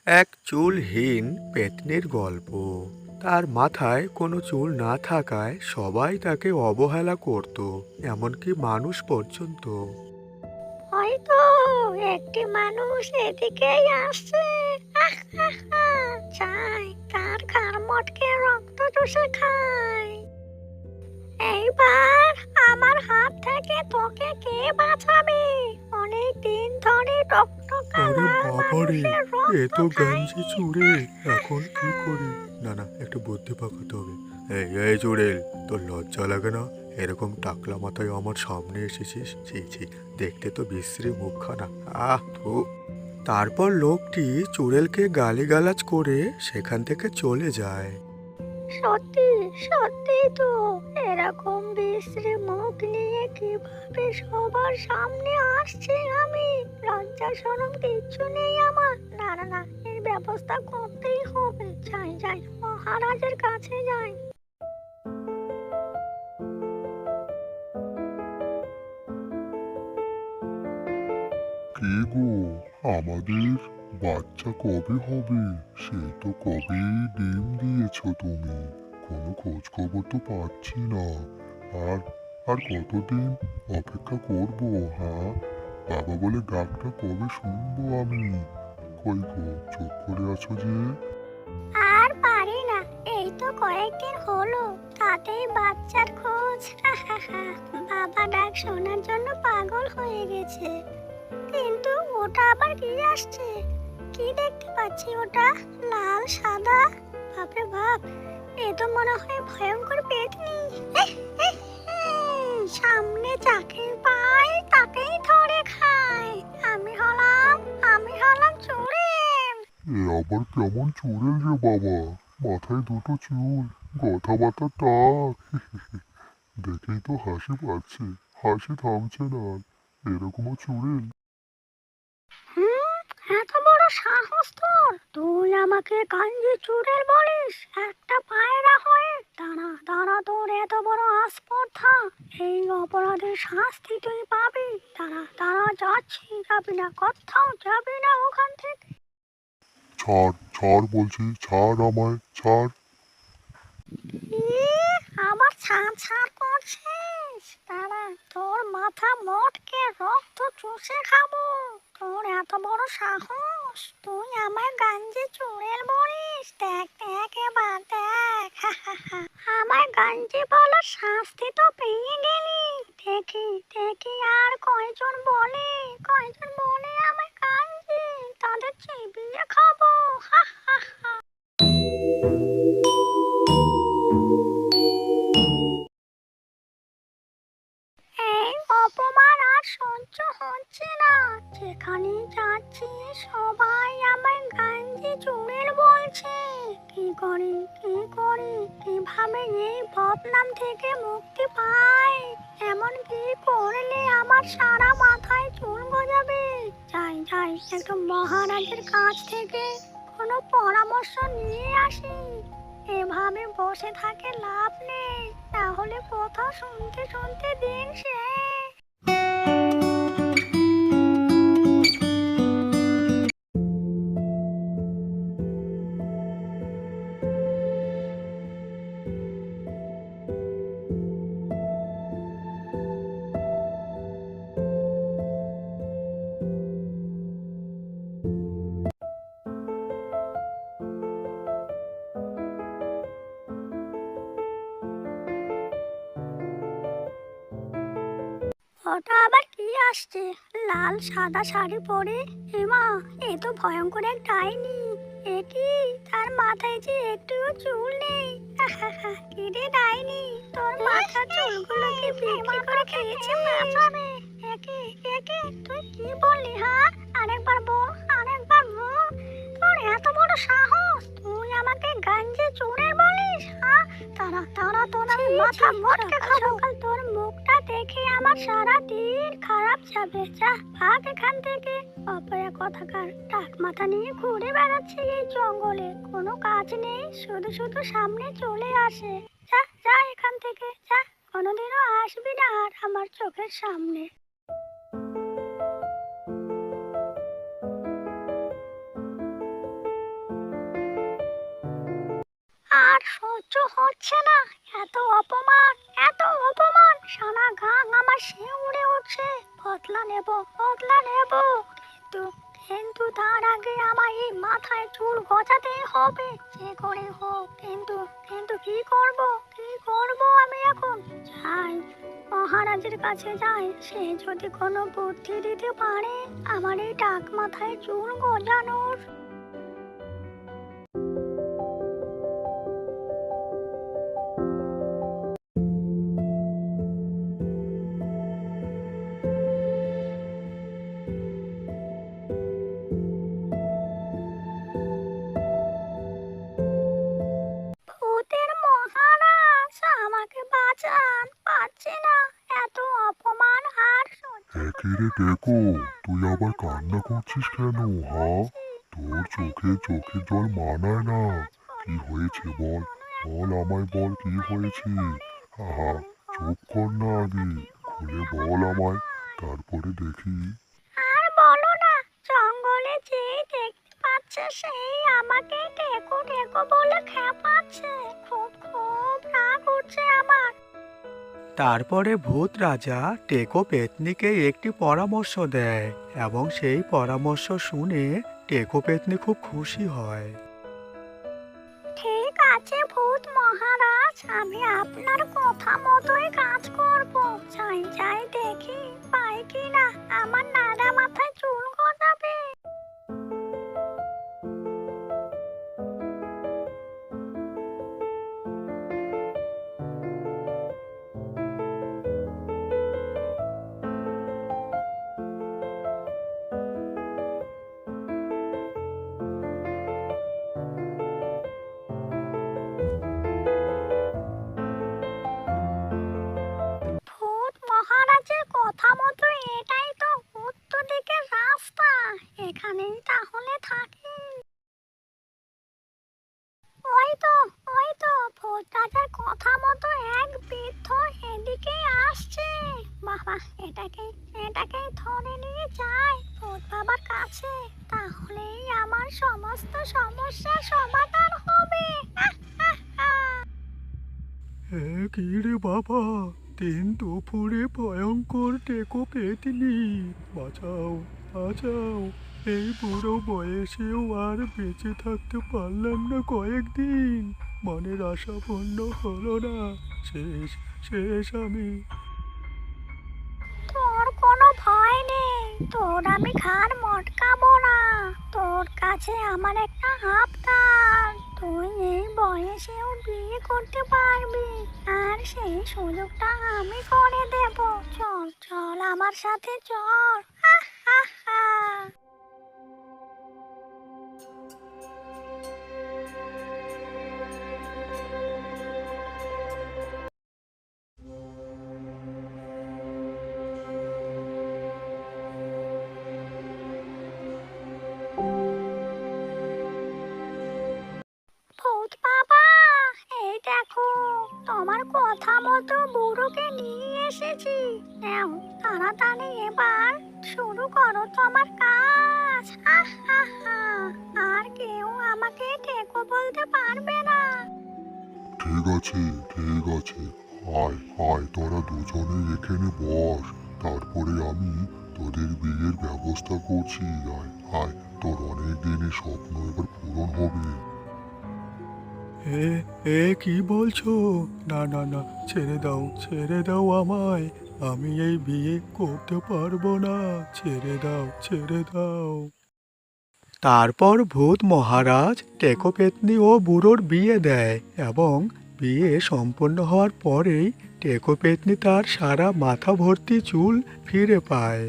এক চুলহীন পেত্নীর গল্প। তার মাথায় কোনো চুল না থাকায় সবাই তাকে অবহেলা করত, এমনকি মানুষ পর্যন্ত। হয়তো একটি মানুষ এদিকেই আসছে। আহ, আহ, আহ, চাই তার ঘাড় মটকে রক্ত চুষে খায়। এইবার আমার হাত থেকে তোকে কে বাঁচাবে? অনেক দিন ধরে টকটকা আরে লাল বাবারে, মানুষের এ রক্ত তো গ্যাঞ্জি খাইনি। চুড়ে। এখন কি করি? না না, একটু বুদ্ধি পাকাতে হবে। এই চুড়েল, তোর লজ্জা লাগে না? এরকম টাকলা মাথায় আমার সামনে এসেছিস? ছি ছি, দেখতে তো বিশ্রী মুখখানা। থু। তারপর লোকটি চুড়েলকে গালিগালাজ করে সেখান থেকে চলে যায়। সত্যি সত্যি তো, এরকম বিশ্রী মুখ নিয়ে কিভাবে সবার সামনে আসছে আমি? লজ্জা শরম কিচ্ছু নেই আমার। না না না, এর ব্যবস্থা করতেই হবে। যাই যাই, মহারাজের কাছে যাই। কে গো, আমাদের বাচ্চা কবে হবে? সে তো কবেই ডিম দিয়েছো তুমি, কোনো খোঁজ খবর তো পাচ্ছি না। আর আর কতদিন অপেক্ষা করব? হ্যাঁ, বাবা বলে ডাকটা কবে শুনবো আমি? কই গো, চুপ করে আছো যে? আর পারি না, এই তো কয়েকদিন হলো, তাতেই বাচ্চার খোঁজ। বাবা ডাক শোনার জন্য পাগল হয়ে গেছে। কিন্তু ওটা আবার কি আসছে? কি দেখতে পাচ্ছি ওটা? লাল সাদা, বাপরে বাপ, এ তো মনে হয় ভয়ঙ্কর পেতনি। সামনে যাকে পাই তাকেই ধরে খায়। আমি হলাম চোরের। এ আবার কেমন চুড়েল রে বাবা, মাথায় দুটো চুল, গথা বাতা টাক। দেখেই তো হাসি পাচ্ছে, হাসি থামছে না আর। এরকমও চুড়েল? হুম, এত বড় সাহস তোর! তুই আমাকে কাঞ্জি চুড়েল বলিস? একটা পায়রা হয়ে? দাঁড়া দাঁড়া, তোর এত বড় আস্পর্ধা! এই অপরাধের শাস্তি তুই পাবি। দাঁড়া দাঁড়া, যাচ্ছি। যাবি না, কোথাও যাবি না ওখান থেকে। ছাড় ছাড় বলছি, ছাড় আমায়, ছাড়। ই, আবার ছাড় ছাড় করছিস? দাঁড়া, তোর মাথা মটকে রক্ত চুষে খাবো। তোর এত বড় সাহস, তুই আমার গাঞ্জি চুড়েল বলিস? দেখ দেখ, এবার দেখ। আমার গাঞ্জি বলার শাস্তি তো পেয়ে গেলি। দেখি দেখি আর কয়জন বলে আমার গাঞ্জি, তাদের চিবিয়ে খাবো। হা হা হা। এই অপমান আর সহ্য হচ্ছে না। যেখানে যাচ্ছি সবাই আমায় গাঞ্জি চুড়েল বলছে। কি করি কিভাবে এই বদনাম থেকে মুক্তি পাই? এমন কি করলে আমার সারা মাথায় চুল গজাবে? যাই যাই, একটু মহারাজের কাছ থেকে কোনো পরামর্শ নিয়ে আসি। এভাবে বসে থাকে লাভ নেই, তাহলে কথা শুনতে শুনতে দিন শেষ। ওটা আবার কি আসছে? লাল সাদা শাড়ি পরে? হেমা, এ তো ভয়ঙ্কর এক ডাইনি। এ কি, তার মাথায় যে একটুও চুল নেই। কি রে ডাইনি, তোর মাথার চুলগুলো কি বিক্রি করে খেয়েছে? একে একে তুই কি বললি? হ্যাঁ, আরেকবার বল, আরেকবার বল। তোর এত বড় সাহস, তুই আমাকে গাঞ্জে চোরের বলিস? হ্যাঁ, তারা তারা, তোর আমি মাথা মটকে খাবো। সকাল তোর মুখটা দেখে আমার সারা দিন খারাপ যাবে। যা, ভাগ এখান থেকে। অপয়া কথাকার, টাক মাথা নিয়ে ঘুরে বেড়াচ্ছে এই জঙ্গলে, কোনো কাজ নেই, শুধু শুধু সামনে চলে আসে। যা যা এখান থেকে, যা। কোনোদিনও আসবি না আর আমার চোখের সামনে। সহ্য হচ্ছে না। এত অপমান, এত অপমান, সারা গা আমার শিউরে উঠছে। বদলা নেব, বদলা নেব, কিন্তু কিন্তু তার আগে আমার এই মাথায় চুল গজাতেই হবে যে করে হোক। কিন্তু কিন্তু কি করব, কি করব আমি এখন? যাই, মহারাজের কাছে যাই, সে যদি কোনো বুদ্ধি দিতে পারে আমার এই টাক মাথায় চুল গজানোর। ভূতের মহারাজ, আমাকে বাঁচান, পাচ্ছি না, এত অপমান আর সহ্য একই রে টেকো, তুই আবার কান্না করছিস কেন? তোর চোখে চোখের জল মানায় না। কি হয়েছে বল, বল আমায় বল, কি হয়েছে? আহা, চুপ কর না, আগে খুলে বল আমায়, তারপরে দেখি। আর বলো না, জঙ্গলে যেই দেখতে পাচ্ছে সেই আমাকে টেকো টেকো বলে খেপাচ্ছে। খুব খুব রাগ উঠছে আমার। তারপরে ভূত রাজা টেকো পেতনিকে একটি পরামর্শ দেয় এবং সেই পরামর্শ শুনে টেকো পেতনি খুব খুশি হয়। ঠিক আছে ভূত মহারাজ, আমি আপনার কথা মতোই কাজ করব। যাই যাই দেখি পাই কিনা আমার নাড়া মাথায় চুল গজাবে। ভূত মহারাজের কথা মতো এটাই তো উত্তর দিকের রাস্তা, এখানেই তাহলে থাকি। ওই তো, ওই তো, ভূত রাজার কথা মতো এক বৃদ্ধ এদিকে আসছে। বাবা, এটাকেই ধরে নিয়ে যাই ভূত বাবার কাছে, তাহলেই আমার সমস্ত সমস্যার সমাধান হবে। কি রে বাবা, তিন দুপুরে ভয়ঙ্কর টেকো পেতনি, বাঁচাও, বাঁচাও। এই বুড়ো বয়সেও আর বেঁচে থাকতে পারলাম না কয়েকদিন, মনের আশা পূর্ণ হলো না, শেষ, শেষ আমি। তোর কোনো ভয় নেই, তোর আমি ঘাড় মটকাবো না। তোর কাছে আমার একটা আবদার, তুই এই বয়সেও বিয়ে করতে পারবি, আর সেই সুযোগটা আমি করে দেব। চল চল আমার সাথে চল। হা হা হা। ভূত বাবা, এই দেখো, তোমার কথা মতো বুড়োকে নিয়ে এসেছি। নাও, তাড়াতাড়ি এবার শুরু করো তোমার কাজ। আহ, আহ, আহ। আর কেউ আমাকে টেকো বলতে পারবে না। ঠিক আছে, ঠিক আছে, আয় আয়, তোরা দুজনে এখানে বস, তারপরে আমি তোদের বিয়ের ব্যবস্থা করছি। আয় আয়, তোর অনেক দিনের স্বপ্ন এবার পূরণ হবে। এ এ কি বলছো? না না না, ছেড়ে দাও আমায়, আমি এই বিয়ে করতে পারবো না, ছেড়ে দাও, ছেড়ে দাও। তারপর ভূত মহারাজ টেকো পেতনি ও বুড়োর বিয়ে দেয় এবং বিয়ে সম্পন্ন হওয়ার পরেই টেকো পেতনি তার সারা মাথা ভর্তি চুল ফিরে পায়।